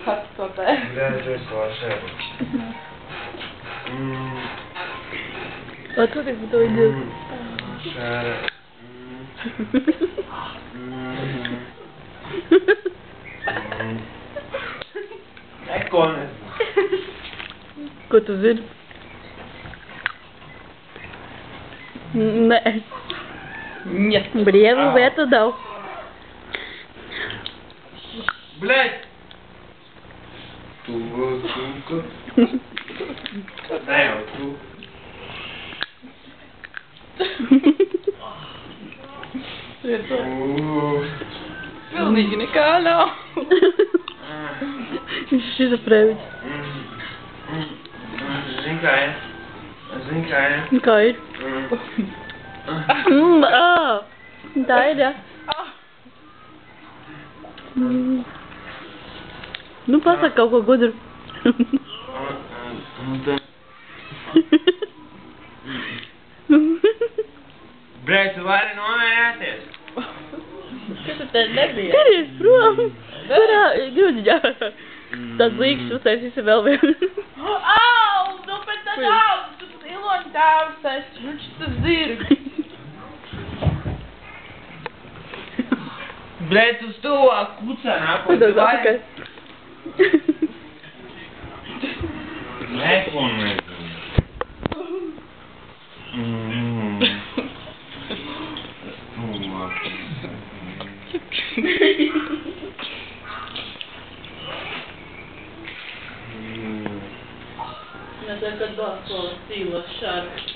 Atstopē. Блядь, es лошадь. А кто так это идет? Лошадь. Econes. Ko tu zini? Nē. Нет. Brievu vietu dau. Блядь! Сука. Дай вот ту. Pilnīgi nekā nav. Viņš šizofrēviķis. Zini kā ir? Zini kā ir? Kā ir? Tā ir, jā. Nu, pasaka kaut ko gudru. Bļaļ, tu vari nomērēties? Kas tu te nebija? Skaties prom! Kurā grūdiņā? Tāds līgs uztaisīsi vēl vienu. Au! Nu, bet tad au! Tu iloņi tēvs esi. Viņš tas zirgs. Bļaļ, tu stuvāk kucā nākot. Pados atpakaļ. Nekonēs. Ja tagad vēl ko stīlo šādu.